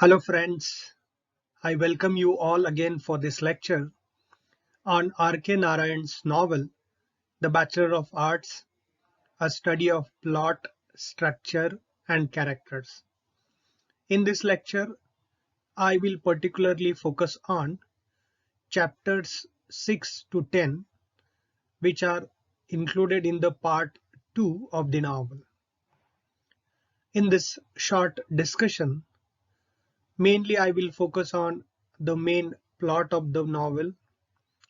Hello friends, I welcome you all again for this lecture on R.K. Narayan's novel The Bachelor of Arts, a study of plot, structure and characters. In this lecture, I will particularly focus on chapters 6 to 10 which are included in the part 2 of the novel. In this short discussion, mainly I will focus on the main plot of the novel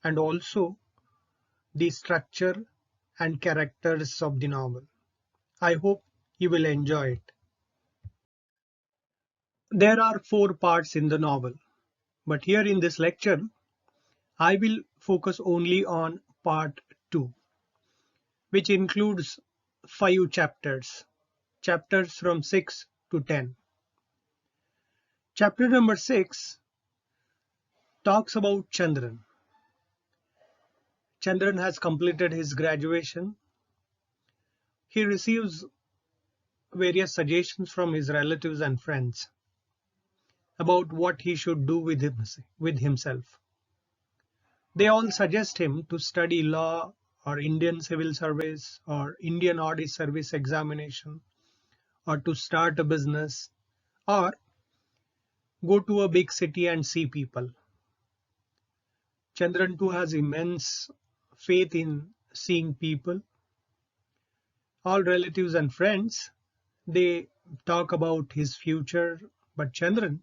and also the structure and characters of the novel. I hope you will enjoy it. There are four parts in the novel, but here in this lecture, I will focus only on part 2, which includes 5 chapters, chapters from 6 to 10. Chapter number 6 talks about Chandran. Chandran has completed his graduation. He receives various suggestions from his relatives and friends about what he should do with himself. They all suggest him to study law or Indian civil service or Indian audit service examination or to start a business or go to a big city and see people. Chandran too has immense faith in seeing people. All relatives and friends, they talk about his future, but Chandran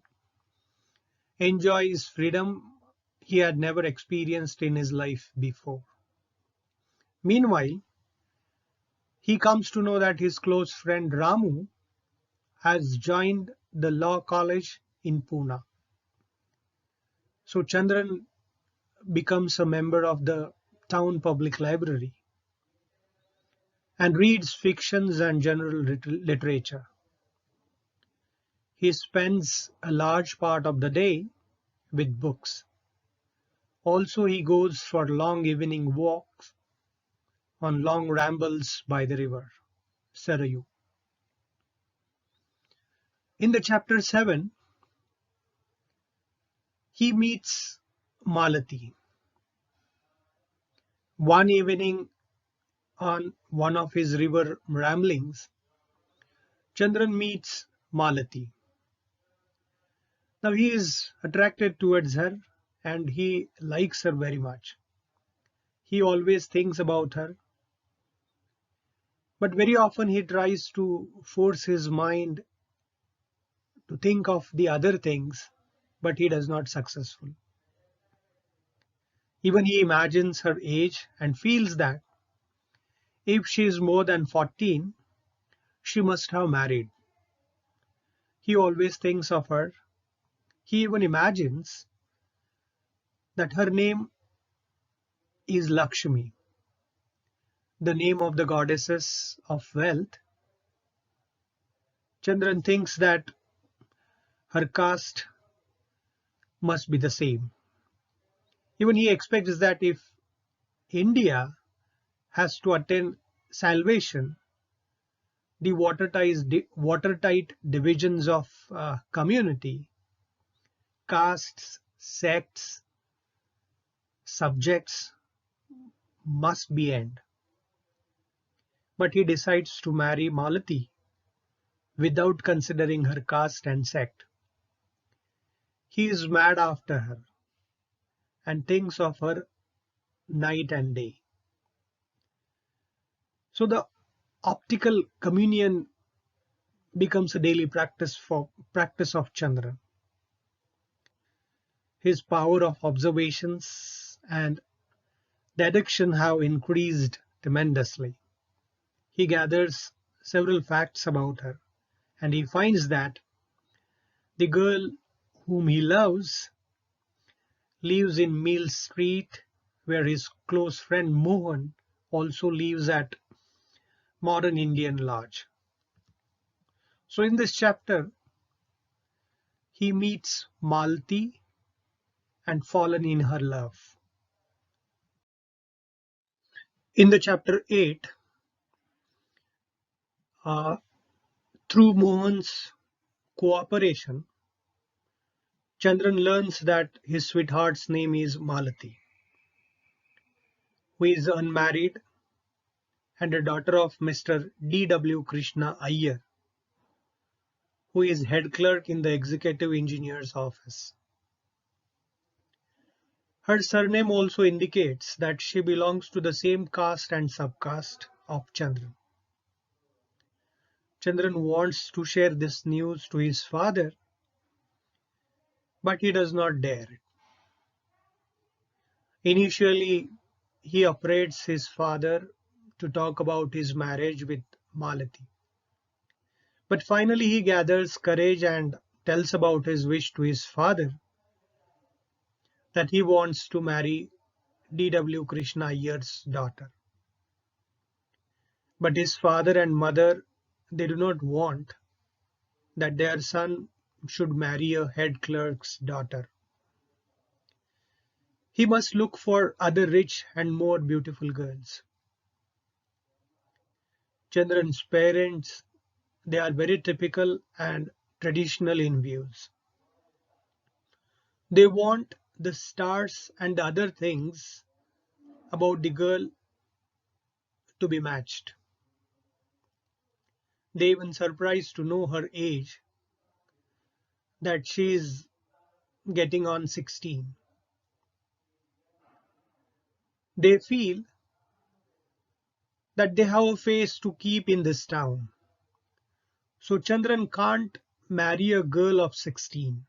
enjoys freedom he had never experienced in his life before. Meanwhile, he comes to know that his close friend Ramu has joined the law college in Pune. So Chandran becomes a member of the town public library and reads fictions and general literature. He spends a large part of the day with books. Also, he goes for long evening walks on long rambles by the river, Sarayu. In the chapter 7, he meets Malathi. One evening on one of his river ramblings, Chandran meets Malathi. Now he is attracted towards her and he likes her very much. He always thinks about her, but very often he tries to force his mind to think of the other things, but he does not successful. Even he imagines her age and feels that if she is more than 14, she must have married. He always thinks of her. He even imagines that her name is Lakshmi, the name of the goddesses of wealth. Chandran thinks that her caste must be the same. Even he expects that if India has to attain salvation, the watertight divisions of community, castes, sects, subjects must be end. But he decides to marry Malathi without considering her caste and sect. He is mad after her and thinks of her night and day. So the optical communion becomes a daily practice of Chandran. His power of observations and deduction have increased tremendously. He gathers several facts about her and he finds that the girl whom he loves lives in Mill Street, where his close friend Mohan also lives at Modern Indian Lodge. So in this chapter, he meets Malti and fallen in her love. In the chapter 8, through Mohan's cooperation, Chandran learns that his sweetheart's name is Malathi, who is unmarried and a daughter of Mr. D W Krishna Iyer, who is head clerk in the executive engineer's office. Her surname also indicates that she belongs to the same caste and subcaste of Chandran. Chandran wants to share this news to his father, but he does not dare. Initially, he upbraids his father to talk about his marriage with Malathi. But finally, he gathers courage and tells about his wish to his father that he wants to marry D W Krishna Iyer's daughter. But his father and mother, they do not want that their son should marry a head clerk's daughter. He must look for other rich and more beautiful girls. Chandran's parents, they are very typical and traditional in views. They want the stars and the other things about the girl to be matched. They even surprised to know her age, that she is getting on 16. They feel that they have a face to keep in this town. So Chandran can't marry a girl of 16.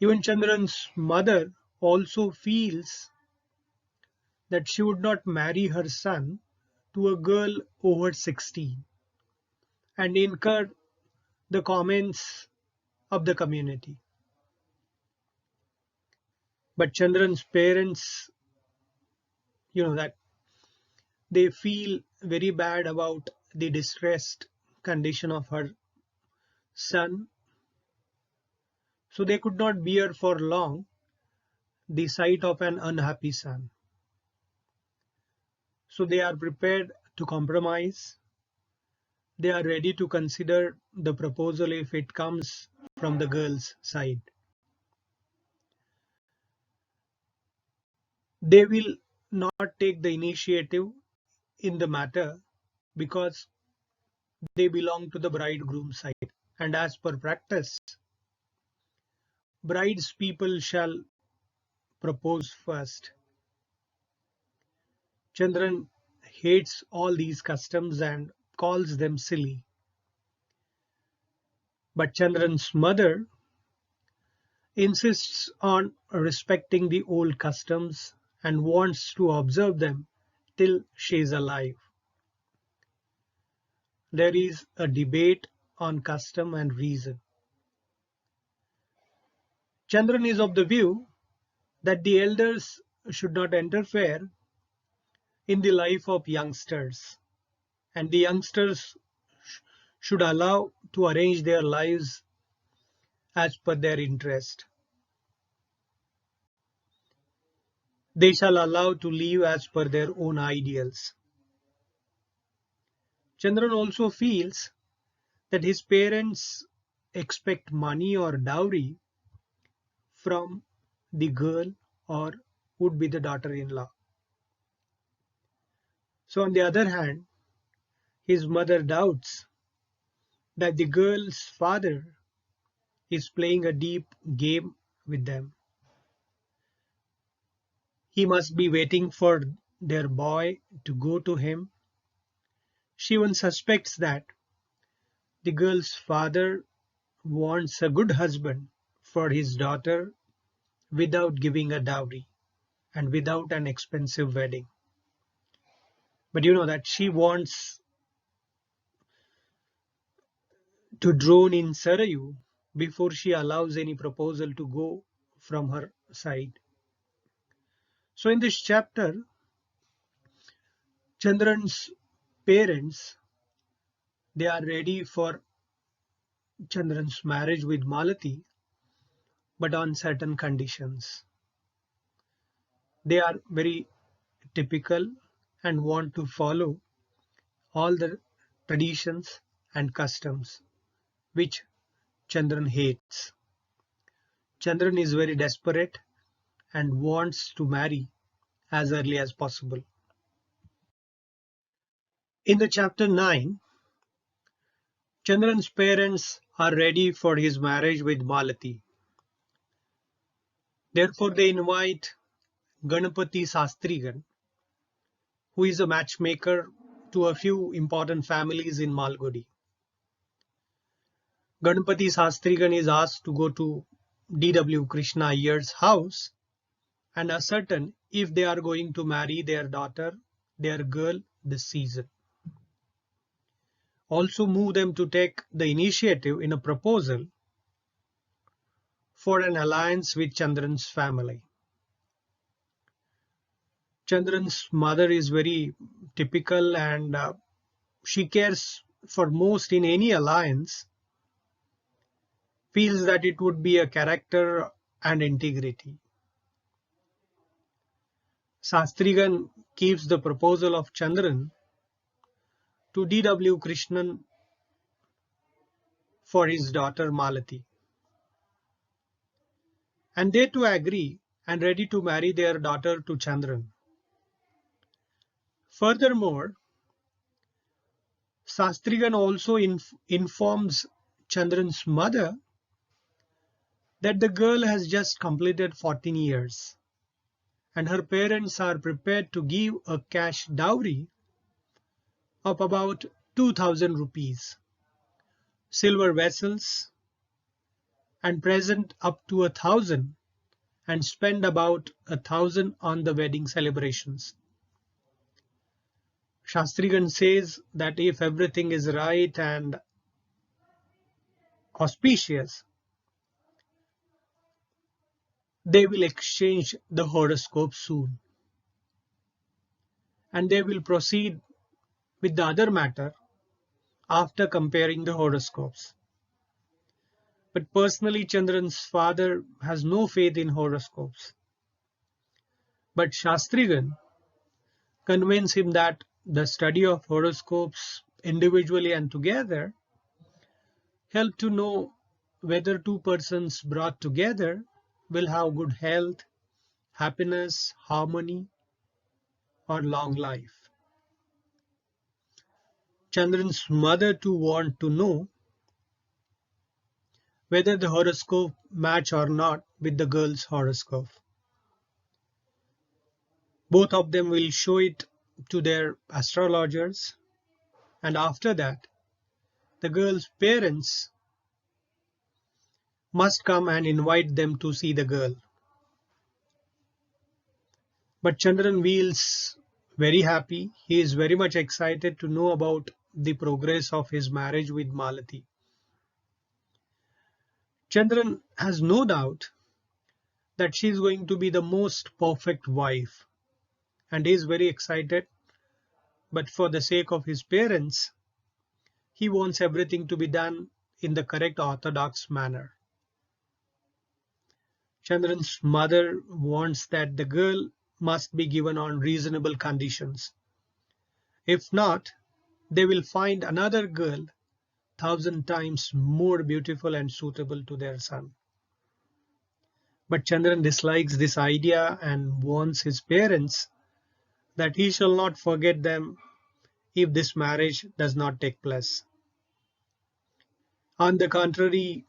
Even Chandran's mother also feels that she would not marry her son to a girl over 16 and incur the comments of the community. But Chandran's parents, that they feel very bad about the distressed condition of her son, so they could not bear for long the sight of an unhappy son. So they are prepared to compromise. They are ready to consider the proposal if it comes from the girl's side. They will not take the initiative in the matter because they belong to the bridegroom side. And as per practice, bride's people shall propose first. Chandran hates all these customs and calls them silly. But Chandran's mother insists on respecting the old customs and wants to observe them till she is alive. There is a debate on custom and reason. Chandran is of the view that the elders should not interfere in the life of youngsters, and the youngsters should allow to arrange their lives as per their interest. They shall allow to live as per their own ideals. Chandran also feels that his parents expect money or dowry from the girl or would be the daughter-in-law. So on the other hand, his mother doubts that the girl's father is playing a deep game with them. He must be waiting for their boy to go to him. She even suspects that the girl's father wants a good husband for his daughter without giving a dowry and without an expensive wedding. But that she wants to drown in Sarayu before she allows any proposal to go from her side. So in this chapter, Chandran's parents, they are ready for Chandran's marriage with Malathi, but on certain conditions. They are very typical and want to follow all the traditions and customs which Chandran hates. Chandran is very desperate and wants to marry as early as possible. In the chapter 9, Chandran's parents are ready for his marriage with Malathi. Therefore, they invite Ganapathi Sastrigal, who is a matchmaker, to a few important families in Malgudi. Ganapathi Sastrigal is asked to go to D W Krishna Iyer's house and ascertain if they are going to marry their daughter, their girl, this season. Also move them to take the initiative in a proposal for an alliance with Chandran's family. Chandran's mother is very typical and she cares for most in any alliance, feels that it would be a character and integrity. Sastrigan keeps the proposal of Chandran to D W Krishnan for his daughter Malathi. And they too agree and ready to marry their daughter to Chandran. Furthermore, Sastrigan also informs Chandran's mother that the girl has just completed 14 years and her parents are prepared to give a cash dowry of about 2000 rupees, silver vessels, and present up to 1000, and spend about 1000 on the wedding celebrations. Shastrigan says that if everything is right and auspicious, they will exchange the horoscope soon. And they will proceed with the other matter after comparing the horoscopes. But personally, Chandran's father has no faith in horoscopes. But Shastrigan convinces him that the study of horoscopes individually and together help to know whether two persons brought together will have good health, happiness, harmony, or long life. Chandran's mother too wants to know whether the horoscope match or not with the girl's horoscope. Both of them will show it to their astrologers, and after that, the girl's parents must come and invite them to see the girl. But Chandran feels very happy. He is very much excited to know about the progress of his marriage with Malathi. Chandran has no doubt that she is going to be the most perfect wife, and he is very excited. But for the sake of his parents, he wants everything to be done in the correct orthodox manner. Chandran's mother wants that the girl must be given on reasonable conditions. If not, they will find another girl 1000 times more beautiful and suitable to their son. But Chandran dislikes this idea and warns his parents that he shall not forget them if this marriage does not take place. On the contrary,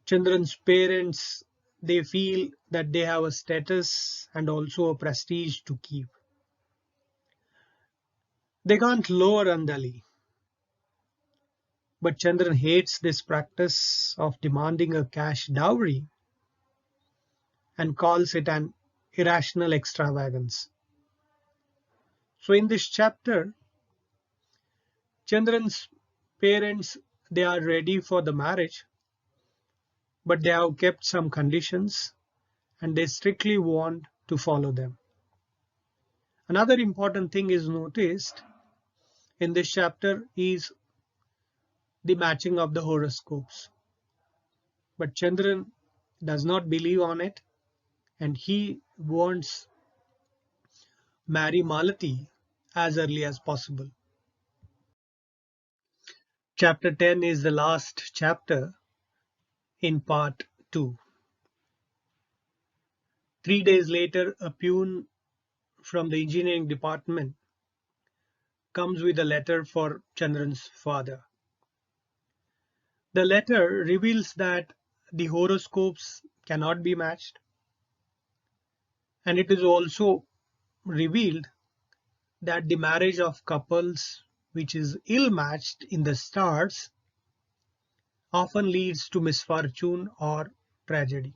Chandran's parents, they feel that they have a status and also a prestige to keep. They can't lower Andali. But Chandran hates this practice of demanding a cash dowry and calls it an irrational extravagance. So in this chapter, Chandran's parents, they are ready for the marriage, but they have kept some conditions and they strictly want to follow them. Another important thing is noticed in this chapter is the matching of the horoscopes. But Chandran does not believe on it and he wants marry Malathi as early as possible. Chapter 10 is the last chapter in part 2. 3 days later, a peon from the engineering department comes with a letter for Chandran's father. The letter reveals that the horoscopes cannot be matched, and it is also revealed that the marriage of couples which is ill matched in the stars often leads to misfortune or tragedy.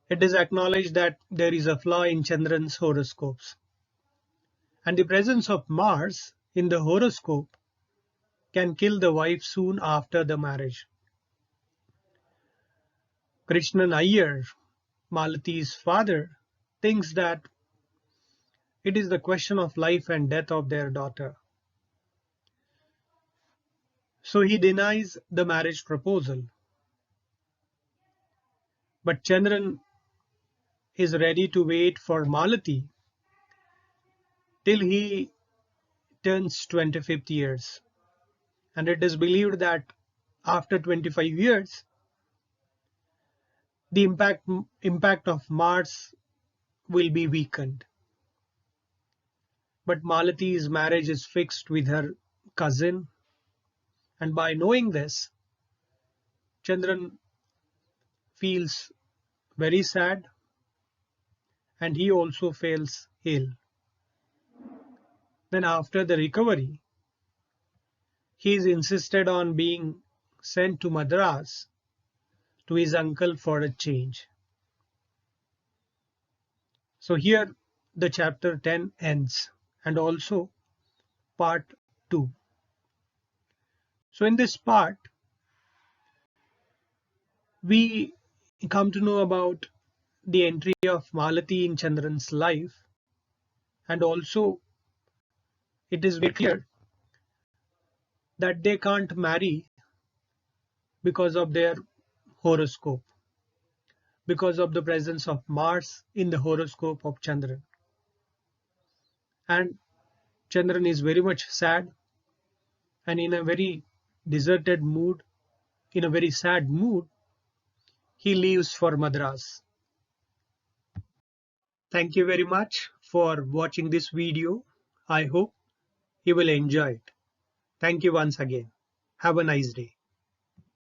It is acknowledged that there is a flaw in Chandran's horoscopes, and the presence of Mars in the horoscope can kill the wife soon after the marriage. Krishna Iyer, Malathi's father, thinks that it is the question of life and death of their daughter. So he denies the marriage proposal. But Chandran is ready to wait for Malathi till he turns 25th years. And it is believed that after 25 years, the impact of Mars will be weakened. But Malathi's marriage is fixed with her cousin, and by knowing this, Chandran feels very sad and he also feels ill. Then after the recovery, he is insisted on being sent to Madras to his uncle for a change. So here the chapter 10 ends, and also part 2. So in this part, we come to know about the entry of Malathi in Chandran's life, and also it is very clear that they can't marry because of their horoscope, because of the presence of Mars in the horoscope of Chandran. And Chandran is very much sad and in a very deserted mood, in a very sad mood, he leaves for Madras. Thank you very much for watching this video. I hope you will enjoy it. Thank you once again. Have a nice day.